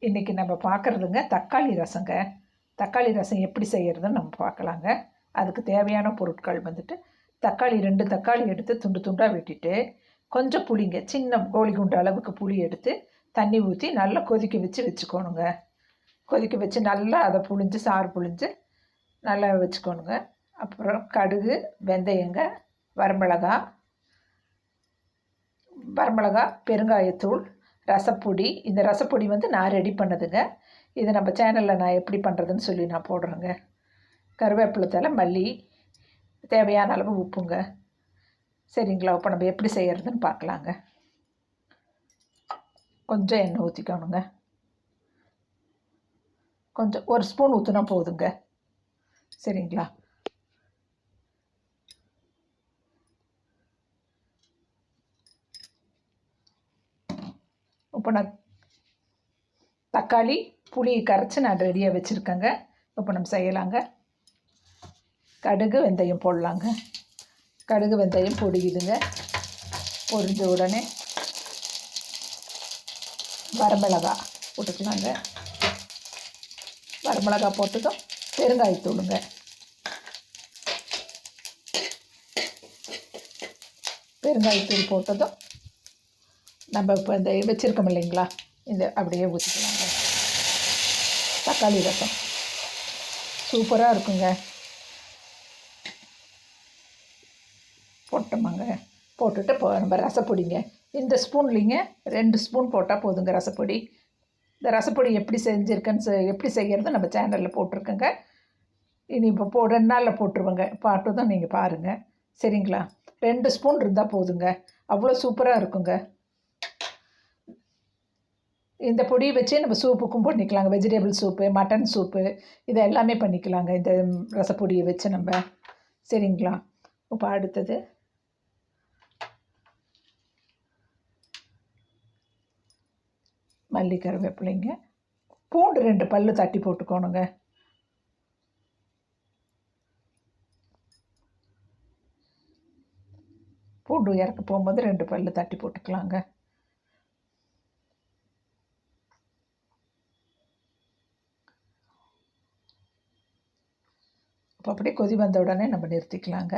இன்றைக்கி நம்ம பார்க்குறதுங்க தக்காளி ரசங்க. தக்காளி ரசம் எப்படி செய்கிறதுன்னு நம்ம பார்க்கலாங்க. அதுக்கு தேவையான பொருட்கள் வந்துட்டு தக்காளி 2 தக்காளி எடுத்து துண்டு துண்டாக வெட்டிட்டு, கொஞ்சம் புளிங்க, சின்ன கோழி குண்டு அளவுக்கு புளி எடுத்து தண்ணி ஊற்றி நல்லா கொதிக்க வச்சுக்கோணுங்க. கொதிக்க வச்சு நல்லா அதை புழிஞ்சு சாறு புழிஞ்சு நல்லா வச்சுக்கோணுங்க. அப்புறம் கடுகு, வெந்தயங்க, வரமிளகா, பெருங்காயத்தூள், ரசப்பொடி. இந்த ரசப்பொடி வந்து நான் ரெடி பண்ணதுங்க. இதை நம்ம சேனலில் நான் எப்படி பண்ணுறதுன்னு சொல்லி நான் போடுறேங்க. கருவேப்பிலை தழை, மல்லி, தேவையான அளவு உப்புங்க. சரிங்களா? இப்போ நம்ம எப்படி செய்கிறதுன்னு பார்க்கலாங்க. கொஞ்சம் எண்ணெய் ஊற்றிக்கணுங்க. கொஞ்சம் 1 ஸ்பூன் ஊற்றினா போதுங்க. சரிங்களா? இப்போ நான் தக்காளி புளி கரைச்சி நான் ரெடியாக வச்சுருக்கேங்க. இப்போ நம்ம செய்யலாங்க. கடுகு வெந்தயம் போடலாங்க. கடுகு வெந்தயம் பொடிக்குதுங்க. பொரிஞ்ச உடனே வரமிளகா போட்டுக்கலாங்க. வரமிளகா போட்டதும் பெருங்காயத்தூளுங்க. பெருங்காயத்தூள் போட்டதும் நம்ம இப்போ இந்த வச்சுருக்கோம் இல்லைங்களா, இந்த அப்படியே ஊற்றிக்கலாங்க. தக்காளி ரசம் சூப்பராக இருக்குங்க. போட்டோமாங்க. போட்டுட்டு இப்போ நம்ம ரசப்பொடிங்க. இந்த ஸ்பூன்லிங்க 2 ஸ்பூன் போட்டால் போதுங்க ரசப்பொடி. இந்த ரசப்பொடி எப்படி எப்படி செய்கிறது நம்ம சேனலில் போட்டிருக்கேங்க. இனி இப்போ 2 நாளில் போட்டுருவேங்க. பாட்டதும் நீங்கள் பாருங்கள். சரிங்களா? 2 ஸ்பூன் இருந்தால் போதுங்க. அவ்வளோ சூப்பராக இருக்குங்க. இந்த பொடியை வச்சு நம்ம சூப்புக்கும் பண்ணிக்கலாங்க. வெஜிடபிள் சூப்பு, மட்டன் சூப்பு, இதை எல்லாமே பண்ணிக்கலாங்க இந்த ரசப்பொடியை வச்சு நம்ம. சரிங்களா? இப்போ அடுத்தது மல்லி, கருவேப்பிலைங்க. பூண்டு 2 பல் தட்டி போட்டுக்கோணுங்க. பூண்டு இறக்க போகும்போது 2 பல் தட்டி போட்டுக்கலாங்க. இப்போ அப்படியே கொதி வந்த உடனே நம்ம நிறுத்திக்கலாங்க.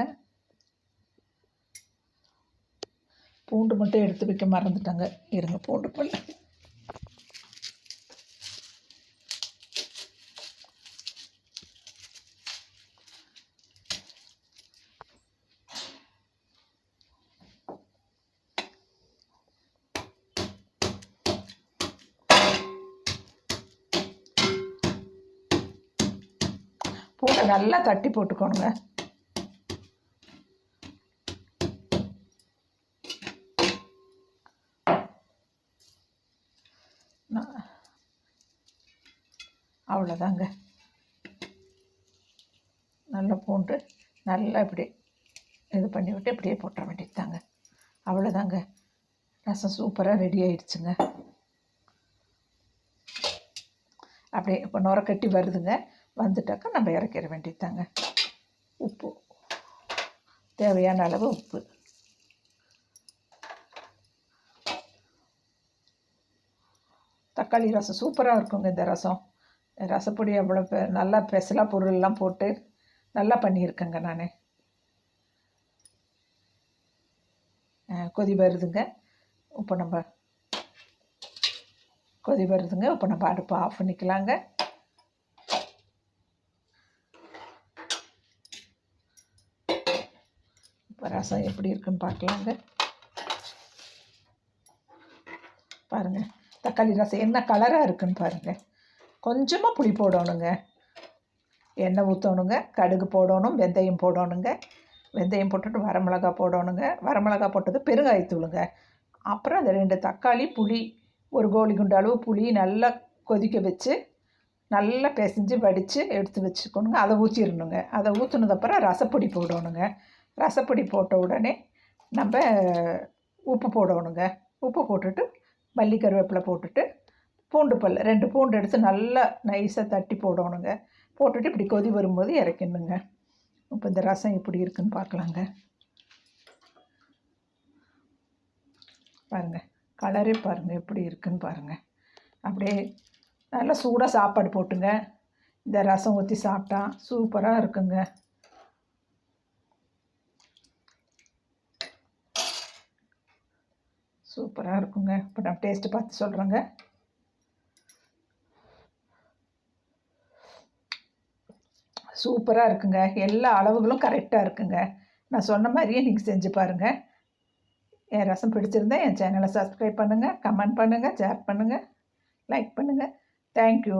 பூண்டு மட்டும் எடுத்து வைக்க மறந்துட்டாங்க. இருங்க, பூண்டு பல் பூண்டை நல்லா தட்டி போட்டுக்கோணுங்க. அவ்வளோதாங்க. நல்லா பூண்டு நல்லா இப்படி இது பண்ணி விட்டு இப்படியே போட்டுற வேண்டியது தாங்க. அவ்வளோதாங்க. ரசம் சூப்பராக ரெடி ஆயிடுச்சுங்க. அப்படியே இப்போ நுரக்கட்டி வருதுங்க. வந்துட்டாக்கா நம்ம இறக்கிற வேண்டியது தாங்க. உப்பு, தேவையான அளவு உப்பு. தக்காளி ரசம் சூப்பராக இருக்குங்க. இந்த ரசப்பொடி அவ்வளோ நல்லா ஸ்பெஷலாக பொருள்லாம் போட்டு நல்லா பண்ணியிருக்கேங்க நான். கொதி வருதுங்க. இப்போ நம்ம அடுப்பை ஆஃப் பண்ணிக்கலாங்க. இப்போ ரசம் எப்படி இருக்குன்னு பார்க்கலாங்க. பாருங்கள், தக்காளி ரசம் என்ன கலராக இருக்குன்னு பாருங்கள். கொஞ்சமாக புளி போடணுங்க. எண்ணெய் ஊற்றணுங்க. கடுகு போடணும், வெந்தயம் போடணுங்க. வெந்தயம் போட்டுட்டு வரமிளகா போடணுங்க. வரமிளகா போட்டது பெருங்காயத்தூளுங்க. அப்புறம் அந்த 2 தக்காளி, புளி, ஒரு கோழி குண்டு அளவு புளி நல்லா கொதிக்க வச்சு நல்லா பிசைஞ்சு வடித்து எடுத்து வச்சுக்கணுங்க. அதை ஊற்றிடணுங்க. அதை ஊற்றினதப்புறம் ரசப்பொடி போடணுங்க. ரசப்பொடி போட்ட உடனே நம்ம உப்பு போடணுங்க. உப்பு போட்டுட்டு மல்லி, கருவேப்பிலை போட்டுட்டு பூண்டு பல் 2 பூண்டு எடுத்து நல்லா நைஸாக தட்டி போடணுங்க. போட்டுட்டு இப்படி கொதி வரும்போது இறக்கிடணுங்க. இப்போ இந்த ரசம் எப்படி இருக்குன்னு பார்க்கலாங்க. பாருங்கள், கலரே பாருங்கள் எப்படி இருக்குன்னு பாருங்கள். அப்படியே நல்லா சூடாக சாப்பாடு போட்டுங்க இந்த ரசம் ஊற்றி சாப்பிட்டா சூப்பராக இருக்குங்க. சூப்பராக இருக்குங்க. இப்போ நான் டேஸ்ட்டு பார்த்து சொல்கிறேங்க. சூப்பராக இருக்குங்க. எல்லா அளவுகளும் கரெக்டாக இருக்குங்க. நான் சொன்ன மாதிரியே நீங்கள் செஞ்சு பாருங்கள். என் ரசம் பிடிச்சிருந்தா என் சேனலை சப்ஸ்கிரைப் பண்ணுங்கள், கமெண்ட் பண்ணுங்கள், ஷேர் பண்ணுங்கள், லைக் பண்ணுங்கள். தேங்க்யூ.